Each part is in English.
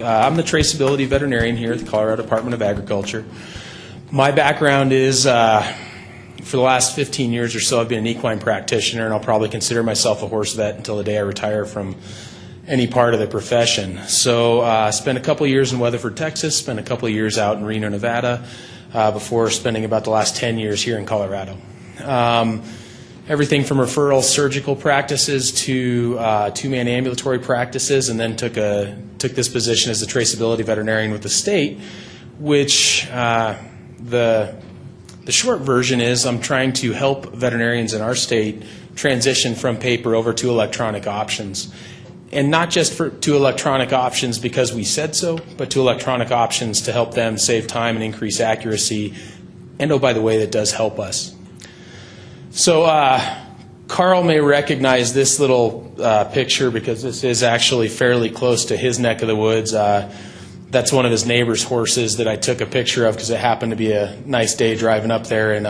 I'm the traceability veterinarian here at the Colorado Department of Agriculture. My background is, for the last 15 years or so, I've been an equine practitioner, and I'll probably consider myself a horse vet until the day I retire from any part of the profession. So I spent a couple of years in Weatherford, Texas, spent a couple of years out in Reno, Nevada, before spending about the last 10 years here in Colorado. Everything from referral surgical practices to two-man ambulatory practices, and then took this position as a traceability veterinarian with the state, which the short version is I'm trying to help veterinarians in our state transition from paper over to electronic options. And not just to electronic options because we said so, but to electronic options to help them save time and increase accuracy. And oh, by the way, that does help us. So Carl may recognize this little picture because this is actually fairly close to his neck of the woods. That's one of his neighbor's horses that I took a picture of because it happened to be a nice day driving up there in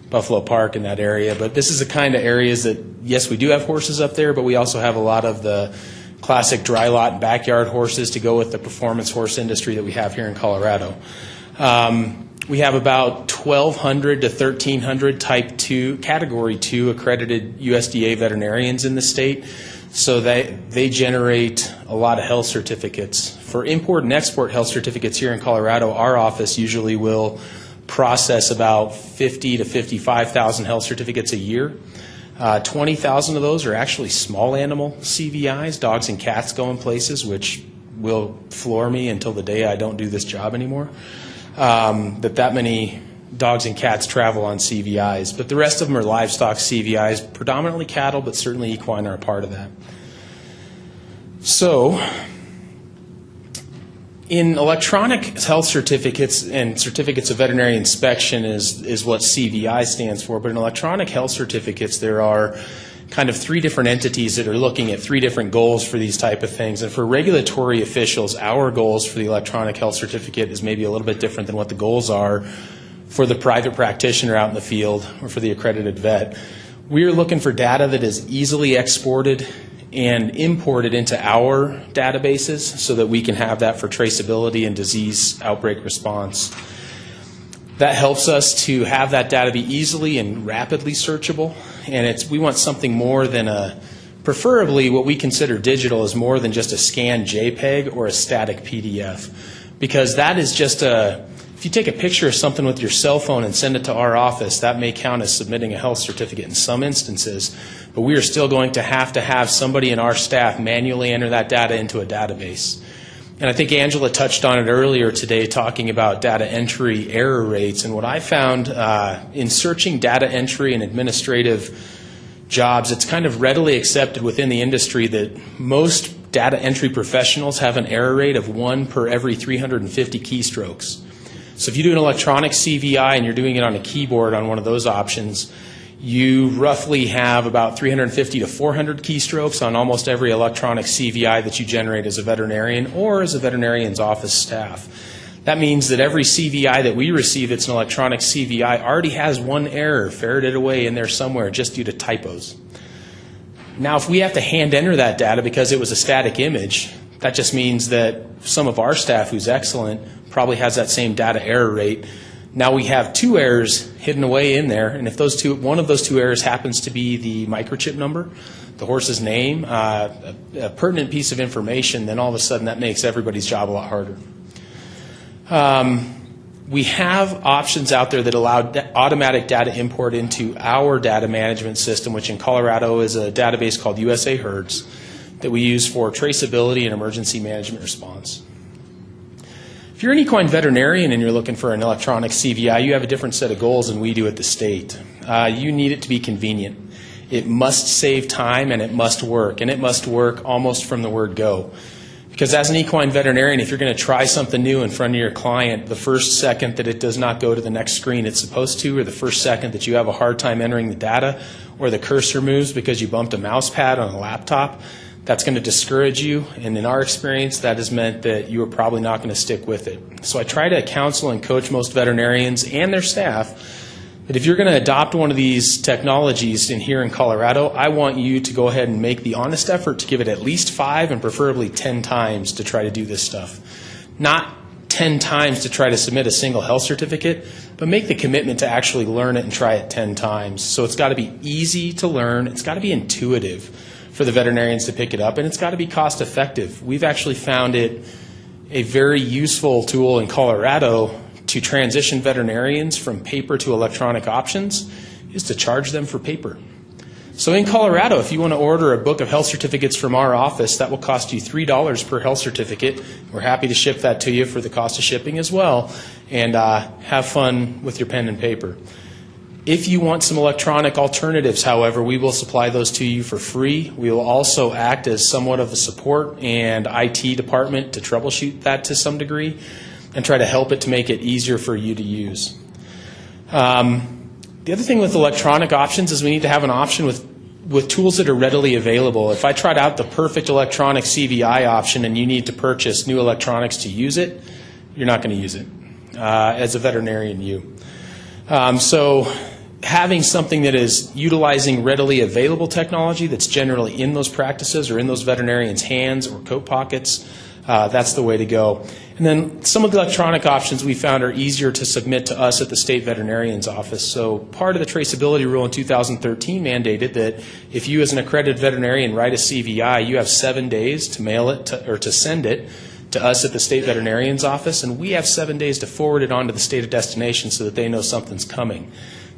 Buffalo Park in that area. But this is the kind of areas that, yes, we do have horses up there, but we also have a lot of the classic dry lot and backyard horses to go with the performance horse industry that we have here in Colorado. We have about 1,200 to 1,300 Type 2, Category 2 accredited USDA veterinarians in the state. So they generate a lot of health certificates. For import and export health certificates here in Colorado, our office usually will process about 50 to 55,000 health certificates a year. 20,000 of those are actually small animal CVIs, dogs and cats going places, which will floor me until the day I don't do this job anymore. That many dogs and cats travel on CVIs, but the rest of them are livestock CVIs, predominantly cattle, but certainly equine are a part of that. So, in electronic health certificates and certificates of veterinary inspection is what CVI stands for, but in electronic health certificates there are kind of three different entities that are looking at three different goals for these type of things. And for regulatory officials, our goals for the electronic health certificate is maybe a little bit different than what the goals are for the private practitioner out in the field or for the accredited vet. We're looking for data that is easily exported and imported into our databases so that we can have that for traceability and disease outbreak response. That helps us to have that data be easily and rapidly searchable, and we want something more than preferably what we consider digital is more than just a scanned JPEG or a static PDF, because that is just if you take a picture of something with your cell phone and send it to our office, that may count as submitting a health certificate in some instances, but we are still going to have somebody in our staff manually enter that data into a database. And I think Angela touched on it earlier today talking about data entry error rates. And what I found in searching data entry and administrative jobs, it's kind of readily accepted within the industry that most data entry professionals have an error rate of 1 per every 350 keystrokes. So if you do an electronic CVI and you're doing it on a keyboard on one of those options, you roughly have about 350 to 400 keystrokes on almost every electronic CVI that you generate as a veterinarian or as a veterinarian's office staff. That means that every CVI that we receive that's an electronic CVI already has one error ferreted away in there somewhere just due to typos. Now, if we have to hand enter that data because it was a static image, that just means that some of our staff who's excellent probably has that same data error rate. Now we have two errors hidden away in there, and if one of those two errors happens to be the microchip number, the horse's name, a pertinent piece of information, then all of a sudden that makes everybody's job a lot harder. We have options out there that allow automatic data import into our data management system, which in Colorado is a database called USA Herds that we use for traceability and emergency management response. If you're an equine veterinarian and you're looking for an electronic CVI, you have a different set of goals than we do at the state. You need it to be convenient. It must save time and it must work, and it must work almost from the word go. Because as an equine veterinarian, if you're going to try something new in front of your client, the first second that it does not go to the next screen it's supposed to, or the first second that you have a hard time entering the data, or the cursor moves because you bumped a mouse pad on a laptop, that's going to discourage you, and in our experience, that has meant that you are probably not going to stick with it. So I try to counsel and coach most veterinarians and their staff But if you're going to adopt one of these technologies here in Colorado, I want you to go ahead and make the honest effort to give it at least 5 and preferably 10 times to try to do this stuff. Not 10 times to try to submit a single health certificate, but make the commitment to actually learn it and try it 10 times. So it's got to be easy to learn. It's got to be intuitive for the veterinarians to pick it up, and it's got to be cost effective. We've actually found it a very useful tool in Colorado to transition veterinarians from paper to electronic options is to charge them for paper. So in Colorado, if you want to order a book of health certificates from our office, that will cost you $3 per health certificate. We're happy to ship that to you for the cost of shipping as well, and have fun with your pen and paper. If you want some electronic alternatives, however, we will supply those to you for free. We will also act as somewhat of a support and IT department to troubleshoot that to some degree and try to help it to make it easier for you to use. The other thing with electronic options is we need to have an option with tools that are readily available. If I tried out the perfect electronic CBI option and you need to purchase new electronics to use it, you're not going to use it as a veterinarian. So having something that is utilizing readily available technology that's generally in those practices or in those veterinarians' hands or coat pockets, that's the way to go. And then some of the electronic options we found are easier to submit to us at the state veterinarian's office. So part of the traceability rule in 2013 mandated that if you as an accredited veterinarian write a CVI, you have 7 days to mail it or to send it to us at the state veterinarian's office, and we have 7 days to forward it on to the state of destination so that they know something's coming.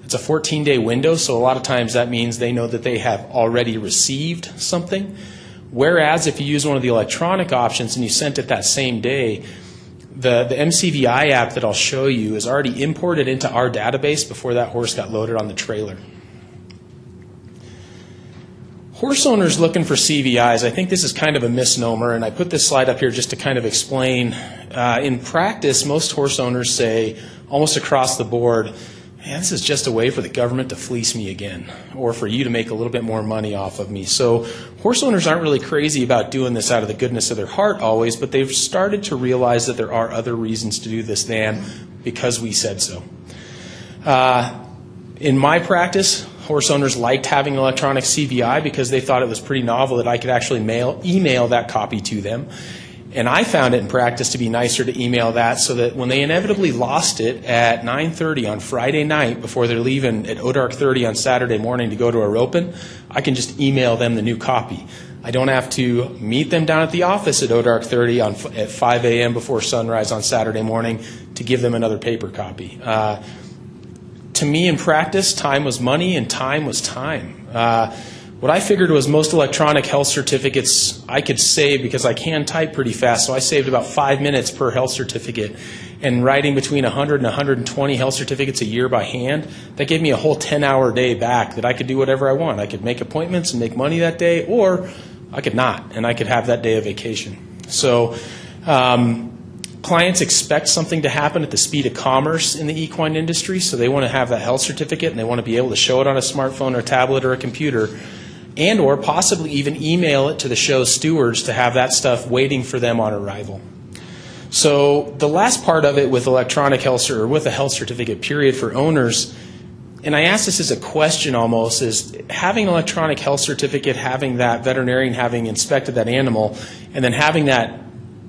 It's a 14-day window, so a lot of times that means they know that they have already received something. Whereas if you use one of the electronic options and you sent it that same day, the MCVI app that I'll show you is already imported into our database before that horse got loaded on the trailer. Horse owners looking for CVIs, I think this is kind of a misnomer, and I put this slide up here just to kind of explain. In practice, most horse owners say almost across the board, man, this is just a way for the government to fleece me again, or for you to make a little bit more money off of me. So horse owners aren't really crazy about doing this out of the goodness of their heart always, but they've started to realize that there are other reasons to do this than because we said so. In my practice, horse owners liked having an electronic CVI because they thought it was pretty novel that I could actually email that copy to them. And I found it in practice to be nicer to email that so that when they inevitably lost it at 9:30 on Friday night before they're leaving at dark 30 on Saturday morning to go to a roping, I can just email them the new copy. I don't have to meet them down at the office at dark 30 at 5 a.m. before sunrise on Saturday morning to give them another paper copy. To me, in practice, time was money and time was time. What I figured was most electronic health certificates I could save because I can type pretty fast, so I saved about 5 minutes per health certificate. And writing between 100 and 120 health certificates a year by hand, that gave me a whole 10-hour day back that I could do whatever I want. I could make appointments and make money that day, or I could not, and I could have that day of vacation. So clients expect something to happen at the speed of commerce in the equine industry, so they want to have that health certificate, and they want to be able to show it on a smartphone or tablet or a computer, and or possibly even email it to the show stewards to have that stuff waiting for them on arrival. So the last part of it with electronic health or with a health certificate period for owners, and I ask this as a question almost, is having an electronic health certificate, having that veterinarian having inspected that animal, and then having that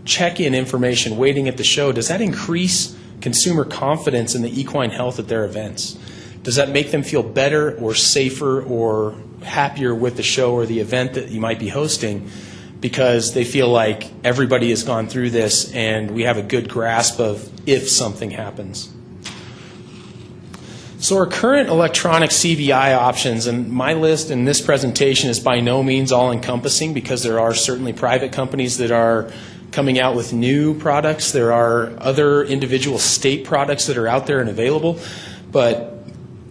check-in information waiting at the show, does that increase consumer confidence in the equine health at their events? Does that make them feel better or safer or happier with the show or the event that you might be hosting because they feel like everybody has gone through this and we have a good grasp of if something happens? So our current electronic CVI options, and my list in this presentation is by no means all-encompassing because there are certainly private companies that are coming out with new products. There are other individual state products that are out there and available. But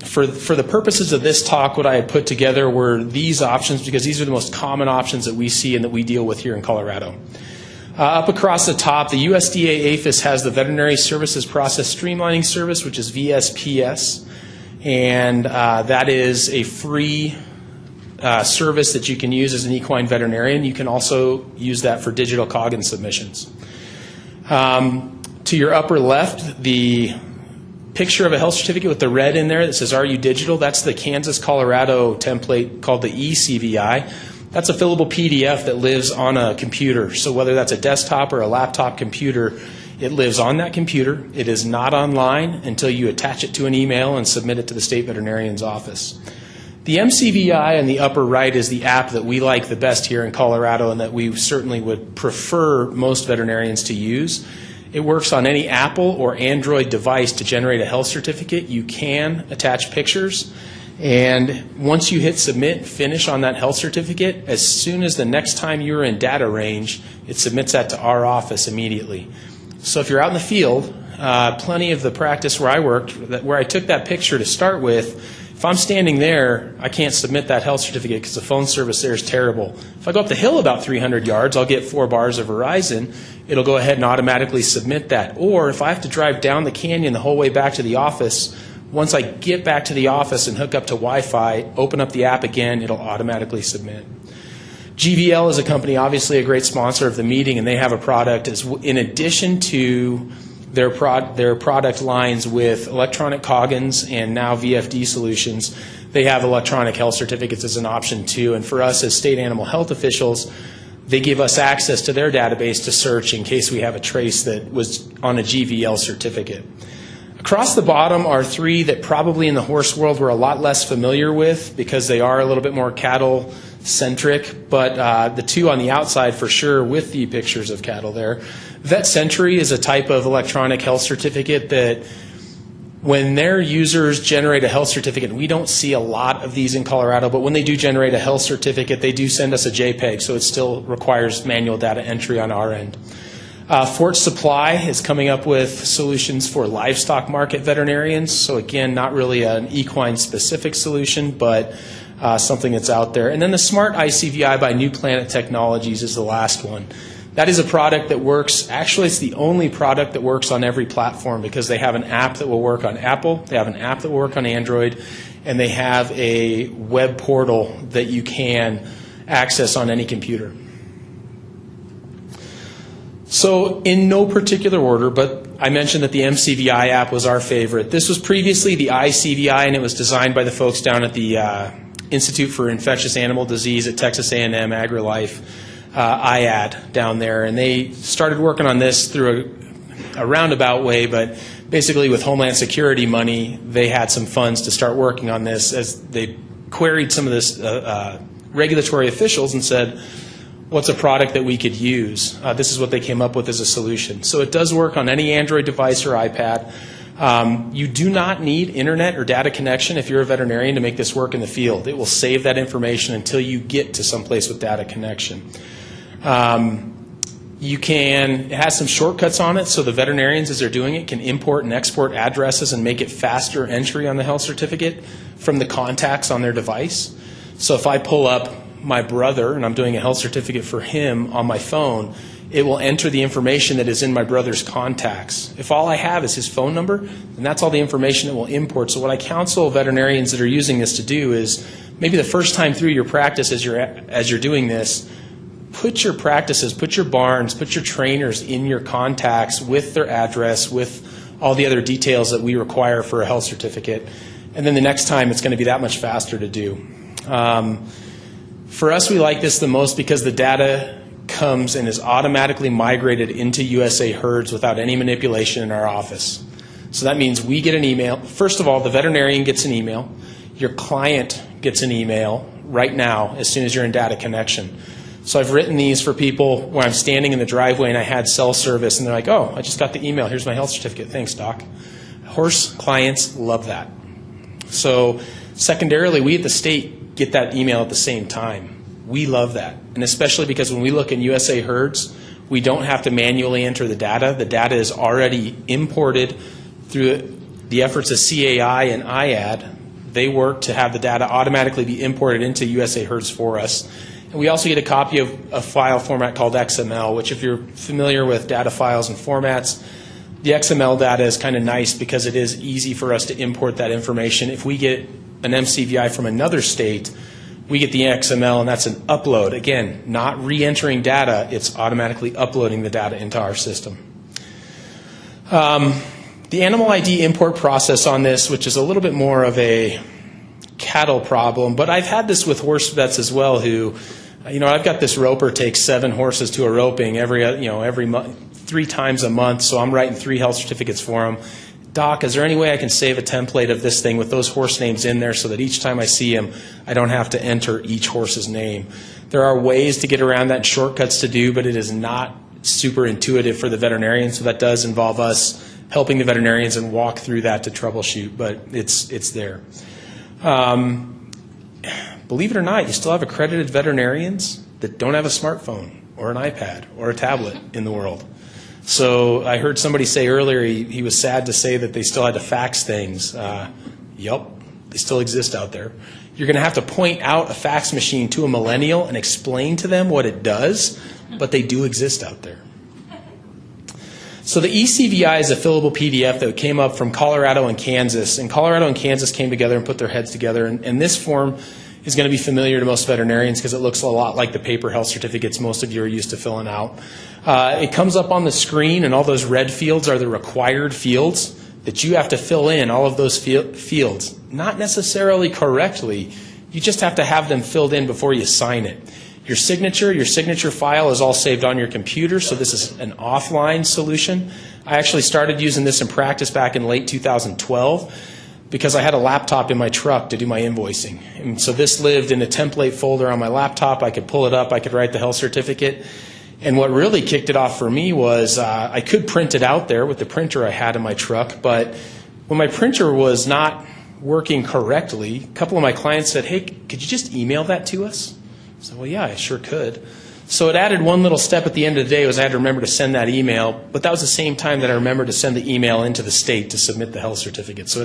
for the purposes of this talk, what I had put together were these options because these are the most common options that we see and that we deal with here in Colorado. Up across the top, the USDA APHIS has the Veterinary Services Process Streamlining Service, which is VSPS. And that is a free service that you can use as an equine veterinarian. You can also use that for digital Coggin submissions. To your upper left, the picture of a health certificate with the red in there that says, "Are you digital?" That's the Kansas-Colorado template called the ECBI. That's a fillable PDF that lives on a computer. So whether that's a desktop or a laptop computer, it lives on that computer. It is not online until you attach it to an email and submit it to the state veterinarian's office. The MCVI on the upper right is the app that we like the best here in Colorado and that we certainly would prefer most veterinarians to use. It works on any Apple or Android device to generate a health certificate. You can attach pictures, and once you hit submit, finish on that health certificate, as soon as the next time you're in data range, it submits that to our office immediately. So if you're out in the field, plenty of the practice where I worked, where I took that picture to start with, if I'm standing there, I can't submit that health certificate because the phone service there is terrible. If I go up the hill about 300 yards, I'll get 4 bars of Verizon. It'll go ahead and automatically submit that. Or if I have to drive down the canyon the whole way back to the office, once I get back to the office and hook up to Wi-Fi, open up the app again, it'll automatically submit. GVL is a company, obviously a great sponsor of the meeting, and they have a product in addition to their product lines with electronic Coggins and now VFD solutions. They have electronic health certificates as an option too. And for us as state animal health officials, they give us access to their database to search in case we have a trace that was on a GVL certificate. Across the bottom are 3 that probably in the horse world we're a lot less familiar with because they are a little bit more cattle-centric, but the 2 on the outside for sure with the pictures of cattle there. VetCentury is a type of electronic health certificate that when their users generate a health certificate, we don't see a lot of these in Colorado, but when they do generate a health certificate, they do send us a JPEG, so it still requires manual data entry on our end. Fort Supply is coming up with solutions for livestock market veterinarians. So again, not really an equine specific solution, but something that's out there. And then the SmartI CBI by New Planet Technologies is the last one. That is a product that works, actually it's the only product that works on every platform because they have an app that will work on Apple, they have an app that will work on Android, and they have a web portal that you can access on any computer. So in no particular order, but I mentioned that the MCVI app was our favorite. This was previously the ICBI, and it was designed by the folks down at the Institute for Infectious Animal Disease at Texas A&M AgriLife, IAD down there. And they started working on this through a roundabout way, but basically with Homeland Security money, they had some funds to start working on this as they queried some of this regulatory officials and said, what's a product that we could use? This is what they came up with as a solution. So it does work on any Android device or iPad. You do not need internet or data connection if you're a veterinarian to make this work in the field. It will save that information until you get to someplace with data connection. It has some shortcuts on it, so the veterinarians, as they're doing it, can import and export addresses and make it faster entry on the health certificate from the contacts on their device. So if I pull up my brother and I'm doing a health certificate for him on my phone, it will enter the information that is in my brother's contacts. If all I have is his phone number, then that's all the information it will import. So what I counsel veterinarians that are using this to do is maybe the first time through your practice as you're doing this, put your practices, put your barns, put your trainers in your contacts with their address, with all the other details that we require for a health certificate. And then the next time it's going to be that much faster to do. For us, we like this the most because the data comes and is automatically migrated into USA herds without any manipulation in our office. So that means we get an email. First of all, the veterinarian gets an email. Your client gets an email right now as soon as you're in data connection. So I've written these for people where I'm standing in the driveway and I had cell service and they're like, oh, I just got the email. Here's my health certificate. Thanks, doc. Horse clients love that. So secondarily, we at the state get that email at the same time. We love that. And especially because when we look in USA herds, we don't have to manually enter the data. The data is already imported through the efforts of CAI and IAD. They work to have the data automatically be imported into USA herds for us. And we also get a copy of a file format called XML, which if you're familiar with data files and formats, the XML data is kind of nice because it is easy for us to import that information. If we get an MCVI from another state, we get the XML, and that's an upload. Again, not re-entering data, it's automatically uploading the data into our system. The animal ID import process on this, which is a little bit more of a cattle problem, but I've had this with horse vets as well who, I've got this roper takes 7 horses to a roping every month, 3 times a month, so I'm writing 3 health certificates for them. Doc, is there any way I can save a template of this thing with those horse names in there so that each time I see him, I don't have to enter each horse's name? There are ways to get around that and shortcuts to do, but it is not super intuitive for the veterinarian, so that does involve us helping the veterinarians and walk through that to troubleshoot, but it's there. Believe it or not, you still have accredited veterinarians that don't have a smartphone or an iPad or a tablet in the world. So I heard somebody say earlier he was sad to say that they still had to fax things. Yep, they still exist out there. You're going to have to point out a fax machine to a millennial and explain to them what it does, but they do exist out there. So the ECBI is a fillable PDF that came up from Colorado and Kansas. And Colorado and Kansas came together and put their heads together. And this form is going to be familiar to most veterinarians because it looks a lot like the paper health certificates most of you are used to filling out. It comes up on the screen, and all those red fields are the required fields that you have to fill in, all of those fields. Not necessarily correctly. You just have to have them filled in before you sign it. Your signature file is all saved on your computer, so this is an offline solution. I actually started using this in practice back in late 2012 because I had a laptop in my truck to do my invoicing. And so this lived in a template folder on my laptop. I could pull it up, I could write the health certificate. And what really kicked it off for me was I could print it out there with the printer I had in my truck, but when my printer was not working correctly, a couple of my clients said, hey, could you just email that to us? I said, well, yeah, I sure could. So it added one little step at the end of the day was I had to remember to send that email, but that was the same time that I remembered to send the email into the state to submit the health certificate. So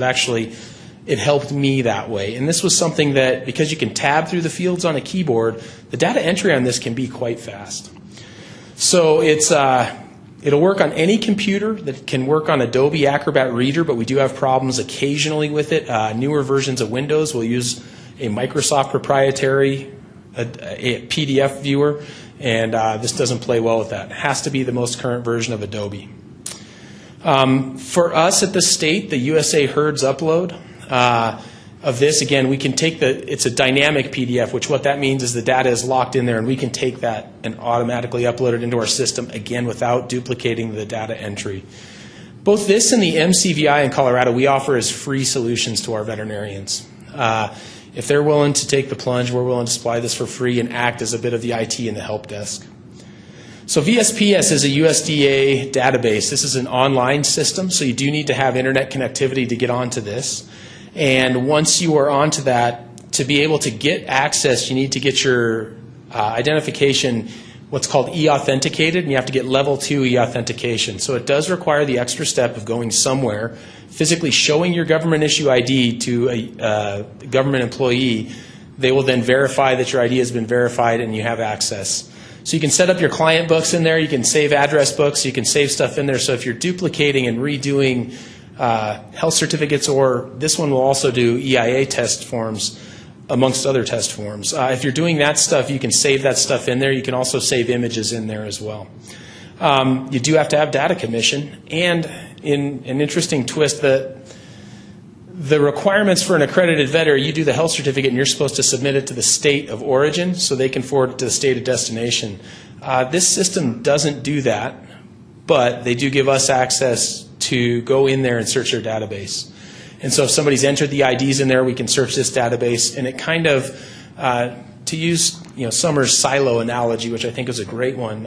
it helped me that way. And this was something that, because you can tab through the fields on a keyboard, the data entry on this can be quite fast. So it'll work on any computer that can work on Adobe Acrobat Reader, but we do have problems occasionally with it. Newer versions of Windows will use a Microsoft proprietary a PDF viewer, and this doesn't play well with that. It has to be the most current version of Adobe. For us at the state, the USA HERDS upload of this, again, we can take it's a dynamic PDF, which what that means is the data is locked in there, and we can take that and automatically upload it into our system, again, without duplicating the data entry. Both this and the MCVI in Colorado we offer as free solutions to our veterinarians. If they're willing to take the plunge, we're willing to supply this for free and act as a bit of the IT and the help desk. So VSPS is a USDA database. This is an online system, so you do need to have internet connectivity to get onto this. And once you are onto that, to be able to get access, you need to get your identification what's called e-authenticated, and you have to get level 2 e-authentication. So it does require the extra step of going somewhere, physically showing your government issue ID to a government employee. They will then verify that your ID has been verified and you have access. So you can set up your client books in there, you can save address books, you can save stuff in there. So if you're duplicating and redoing health certificates, or this one will also do EIA test forms, amongst other test forms. If you're doing that stuff, you can save that stuff in there. You can also save images in there as well. You do have to have data commission, and in an interesting twist, the requirements for an accredited vet are you do the health certificate and you're supposed to submit it to the state of origin so they can forward it to the state of destination. This system doesn't do that, but they do give us access to go in there and search their database. And so if somebody's entered the IDs in there, we can search this database, and it kind of, to use Summer's silo analogy, which I think is a great one,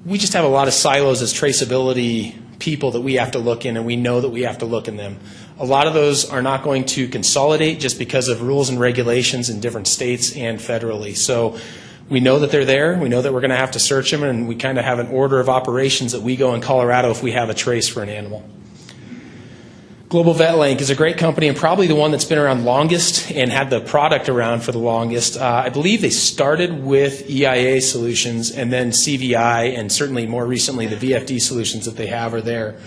we just have a lot of silos as traceability people that we have to look in, and we know that we have to look in them. A lot of those are not going to consolidate just because of rules and regulations in different states and federally. So we know that they're there. We know that we're going to have to search them, and we kind of have an order of operations that we go in Colorado if we have a trace for an animal. Global VetLink is a great company and probably the one that's been around longest and had the product around for the longest. I believe they started with EIA solutions and then CVI, and certainly more recently the VFD solutions that they have are there.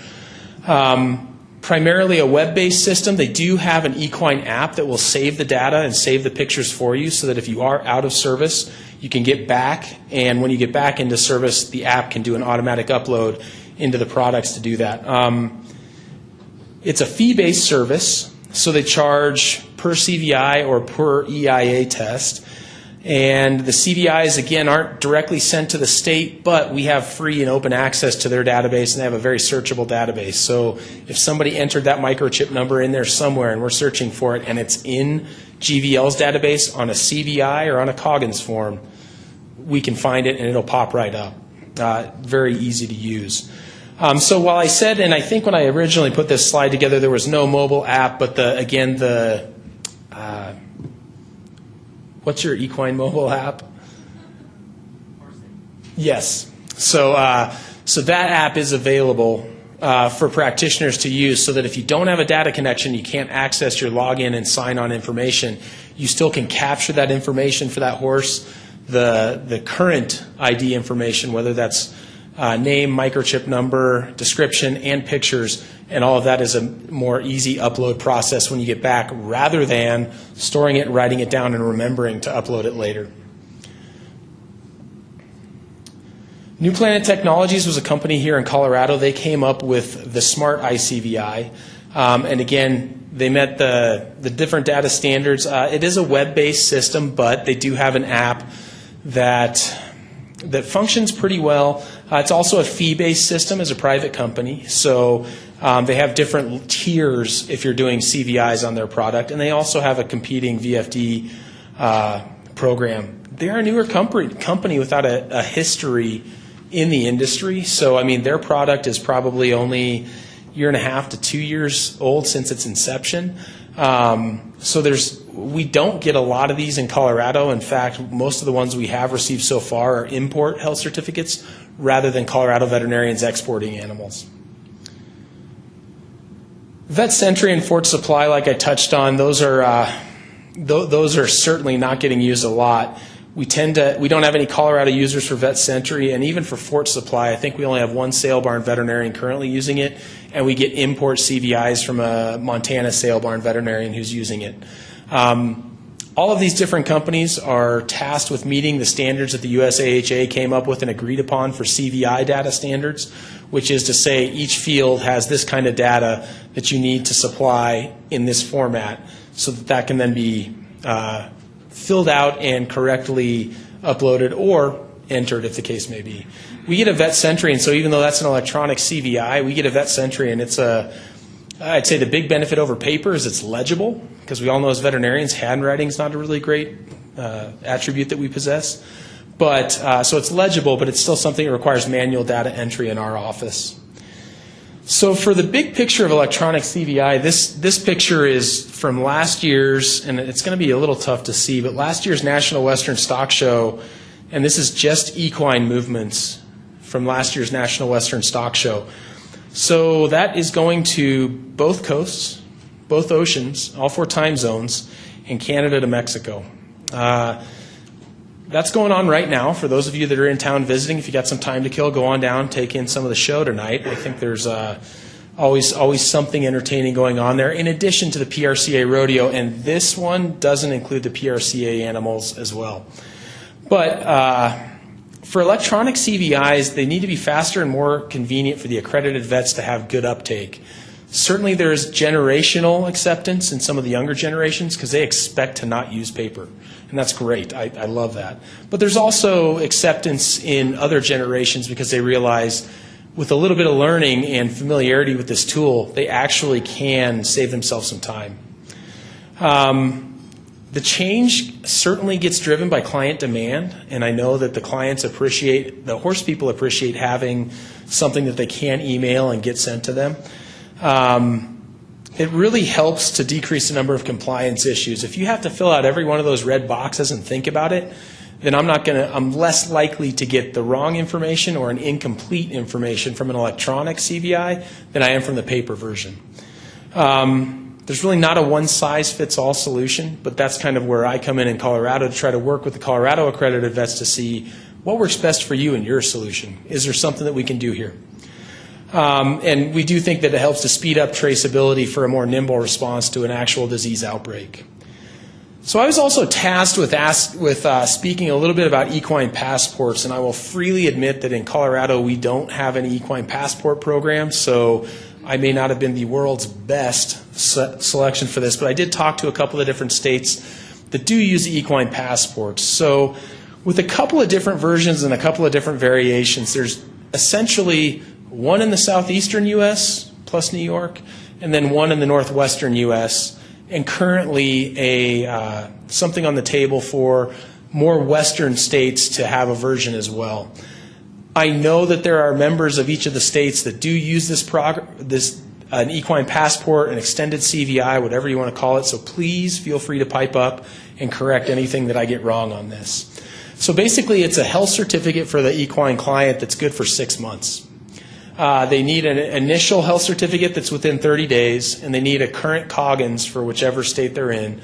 Primarily a web-based system. They do have an equine app that will save the data and save the pictures for you so that if you are out of service, you can get back, and when you get back into service, the app can do an automatic upload into the products to do that. It's a fee-based service, so they charge per CVI or per EIA test. And the CVIs, again, aren't directly sent to the state, but we have free and open access to their database, and they have a very searchable database. So if somebody entered that microchip number in there somewhere and we're searching for it and it's in GVL's database on a CVI or on a Coggins form, we can find it and it'll pop right up. Very easy to use. So while I said, and I think when I originally put this slide together, there was no mobile app, but what's your equine mobile app? Yes. So that app is available for practitioners to use, so that if you don't have a data connection, you can't access your login and sign-on information, you still can capture that information for that horse, the current ID information, whether that's name, microchip number, description, and pictures, and all of that is a more easy upload process when you get back, rather than storing it, writing it down, and remembering to upload it later. New Planet Technologies was a company here in Colorado. They came up with the SmartI CBI, and again, they met the different data standards. It is a web-based system, but they do have an app that functions pretty well. It's also a fee-based system as a private company, so they have different tiers if you're doing CVIs on their product, and they also have a competing VFD program. They're a newer company without a history in the industry, so I mean their product is probably only a year and a half to 2 years old since its inception. So we don't get a lot of these in Colorado. In fact, most of the ones we have received so far are import health certificates rather than Colorado veterinarians exporting animals. VetCentury and Fort Supply, like I touched on, those are certainly not getting used a lot. We don't have any Colorado users for VetCentury, and even for Fort Supply, I think we only have one sale barn veterinarian currently using it, and we get import CVIs from a Montana sale barn veterinarian who's using it. All of these different companies are tasked with meeting the standards that the USAHA came up with and agreed upon for CVI data standards, which is to say each field has this kind of data that you need to supply in this format, so that can then be filled out and correctly uploaded or entered, if the case may be. We get a VetCentury, and so even though that's an electronic CVI, we get a VetCentury, and I'd say the big benefit over paper is it's legible, because we all know as veterinarians, handwriting is not a really great attribute that we possess. But so it's legible, but it's still something that requires manual data entry in our office. So for the big picture of electronic CVI, this picture is from last year's, and it's going to be a little tough to see, but last year's National Western Stock Show, and this is just equine movements from last year's National Western Stock Show. So that is going to both coasts, both oceans, all 4 time zones, and Canada to Mexico. That's going on right now. For those of you that are in town visiting, if you got some time to kill, go on down, take in some of the show tonight. I think there's always something entertaining going on there, in addition to the PRCA rodeo, and this one doesn't include the PRCA animals as well. But for electronic CVIs, they need to be faster and more convenient for the accredited vets to have good uptake. Certainly there's generational acceptance in some of the younger generations because they expect to not use paper, and that's great. I love that. But there's also acceptance in other generations because they realize with a little bit of learning and familiarity with this tool, they actually can save themselves some time. The change certainly gets driven by client demand, and I know that the horse people appreciate having something that they can email and get sent to them. It really helps to decrease the number of compliance issues. If you have to fill out every one of those red boxes and think about it, then I'm less likely to get the wrong information or an incomplete information from an electronic CVI than I am from the paper version. There's really not a one-size-fits-all solution, but that's kind of where I come in Colorado to try to work with the Colorado accredited vets to see what works best for you and your solution. Is there something that we can do here? And we do think that it helps to speed up traceability for a more nimble response to an actual disease outbreak. So I was also tasked with speaking a little bit about equine passports, and I will freely admit that in Colorado we don't have any equine passport program, so I may not have been the world's best selection for this, but I did talk to a couple of different states that do use equine passports. So with a couple of different versions and a couple of different variations, there's essentially one in the southeastern U.S. plus New York, and then one in the northwestern U.S., and currently something on the table for more western states to have a version as well. I know that there are members of each of the states that do use an equine passport, an extended CVI, whatever you want to call it, so please feel free to pipe up and correct anything that I get wrong on this. So basically it's a health certificate for the equine client that's good for 6 months. They need an initial health certificate that's within 30 days, and they need a current Coggins for whichever state they're in.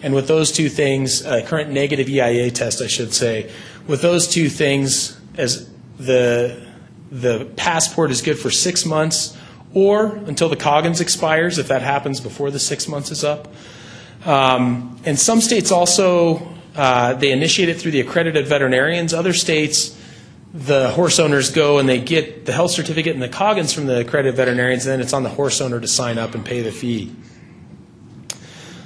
And with those two things, a current negative EIA test, I should say, with those two things, as the passport is good for 6 months or until the Coggins expires, if that happens before the 6 months is up. And some states also, they initiate it through the accredited veterinarians. Other states, the horse owners go and they get the health certificate and the Coggins from the accredited veterinarians, and then it's on the horse owner to sign up and pay the fee.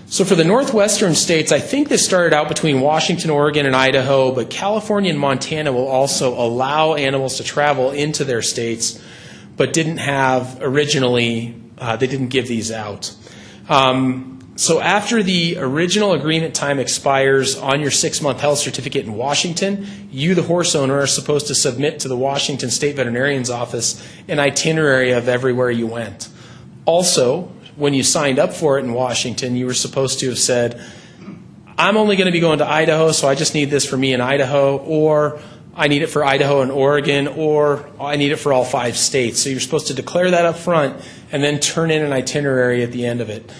So for the northwestern states, I think this started out between Washington, Oregon, and Idaho, but California and Montana will also allow animals to travel into their states, but didn't have originally, they didn't give these out. So after the original agreement time expires on your 6-month health certificate in Washington, you, the horse owner, are supposed to submit to the Washington State Veterinarian's Office an itinerary of everywhere you went. Also, when you signed up for it in Washington, you were supposed to have said, I'm only going to be going to Idaho, so I just need this for me in Idaho, or I need it for Idaho and Oregon, or I need it for all 5 states. So you're supposed to declare that up front and then turn in an itinerary at the end of it.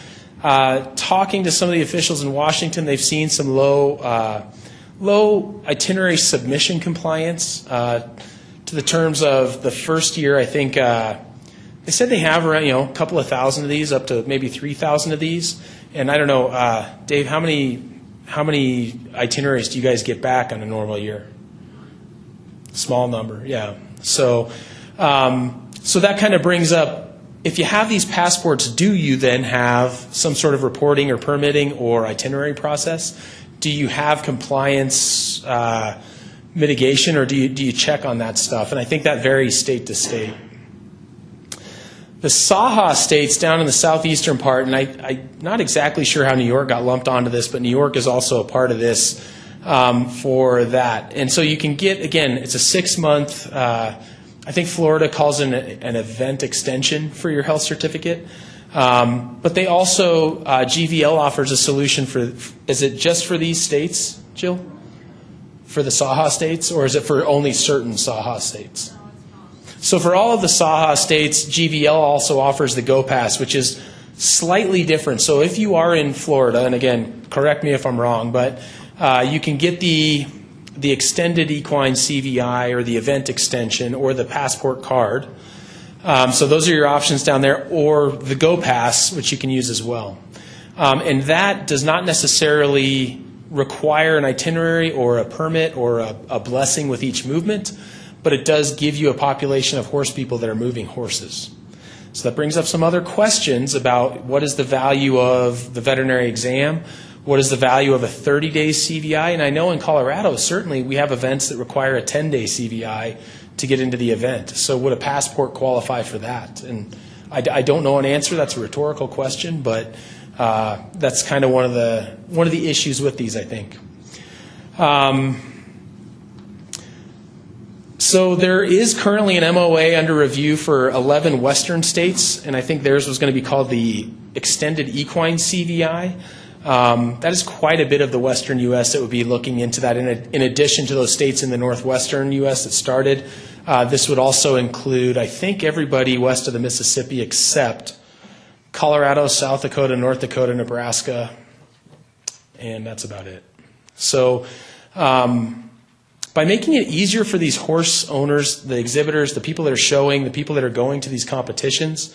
Talking to some of the officials in Washington, they've seen some low itinerary submission compliance to the terms of the first year. I think they said they have around a couple of thousand of these, up to maybe 3,000 of these. And I don't know, Dave, how many itineraries do you guys get back on a normal year? Small number, yeah. So that kind of brings up, if you have these passports, do you then have some sort of reporting or permitting or itinerary process? Do you have compliance mitigation, or do you check on that stuff? And I think that varies state to state. The Saha states down in the southeastern part, and I'm not exactly sure how New York got lumped onto this, but New York is also a part of this for that. And so you can get, again, it's a 6-month, I think Florida calls it an event extension for your health certificate. But they also, GVL offers a solution for, is it just for these states, Jill? For the Saha states, or is it for only certain Saha states? So for all of the Saha states, GVL also offers the Go Pass, which is slightly different. So if you are in Florida, and again, correct me if I'm wrong, but you can get the extended equine CVI or the event extension or the passport card. So those are your options down there, or the Go Pass, which you can use as well. And that does not necessarily require an itinerary or a permit or a blessing with each movement, but it does give you a population of horse people that are moving horses. So that brings up some other questions about what is the value of the veterinary exam, what is the value of a 30-day CVI, and I know in Colorado certainly we have events that require a 10-day CVI to get into the event. So would a passport qualify for that? And I don't know an answer. That's a rhetorical question, but that's kind of one of the issues with these, I think. So there is currently an MOA under review for 11 western states, and I think theirs was going to be called the Extended Equine CVI. That is quite a bit of the western U.S. that would be looking into that. In addition to those states in the northwestern U.S. that started, this would also include, I think, everybody west of the Mississippi except Colorado, South Dakota, North Dakota, Nebraska, and that's about it. So by making it easier for these horse owners, the exhibitors, the people that are showing, the people that are going to these competitions,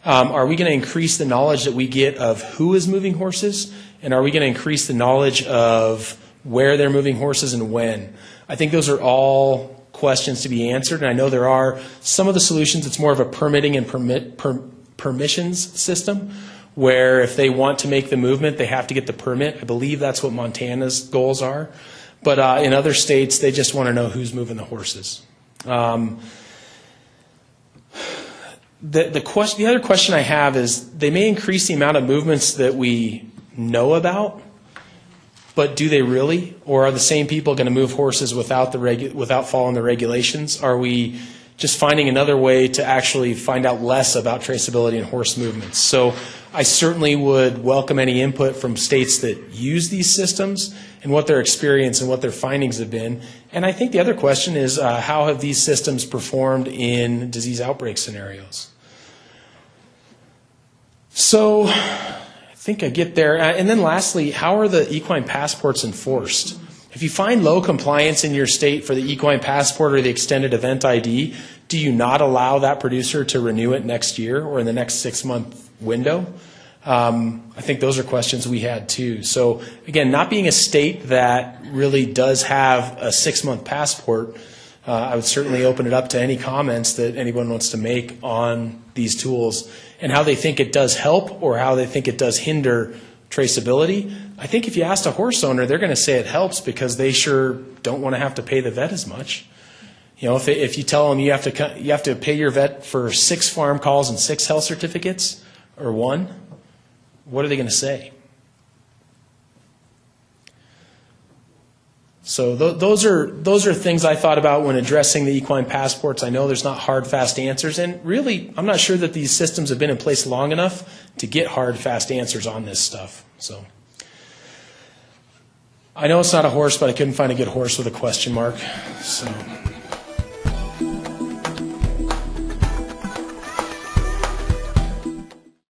Are we going to increase the knowledge that we get of who is moving horses? And are we going to increase the knowledge of where they're moving horses and when? I think those are all questions to be answered. And I know there are some of the solutions, it's more of a permitting and permissions system, where if they want to make the movement, they have to get the permit. I believe that's what Montana's goals are. But in other states, they just want to know who's moving the horses. The other question I have is, they may increase the amount of movements that we know about, but do they really? Or are the same people going to move horses without following the regulations? Are we just finding another way to actually find out less about traceability and horse movements? So I certainly would welcome any input from states that use these systems and what their experience and what their findings have been. And I think the other question is, how have these systems performed in disease outbreak scenarios? So I think I get there. And then lastly, how are the equine passports enforced? If you find low compliance in your state for the equine passport or the extended event ID, do you not allow that producer to renew it next year or in the next 6-month window? I think those are questions we had too. So again, not being a state that really does have a 6-month passport, I would certainly open it up to any comments that anyone wants to make on these tools and how they think it does help or how they think it does hinder traceability. I think if you asked a horse owner, they're going to say it helps because they sure don't want to have to pay the vet as much. You know, if you tell them you have to pay your vet for 6 farm calls and 6 health certificates or 1, what are they going to say? So those are things I thought about when addressing the equine passports. I know there's not hard, fast answers, and really, I'm not sure that these systems have been in place long enough to get hard, fast answers on this stuff. So I know it's not a horse, but I couldn't find a good horse with a question mark. So.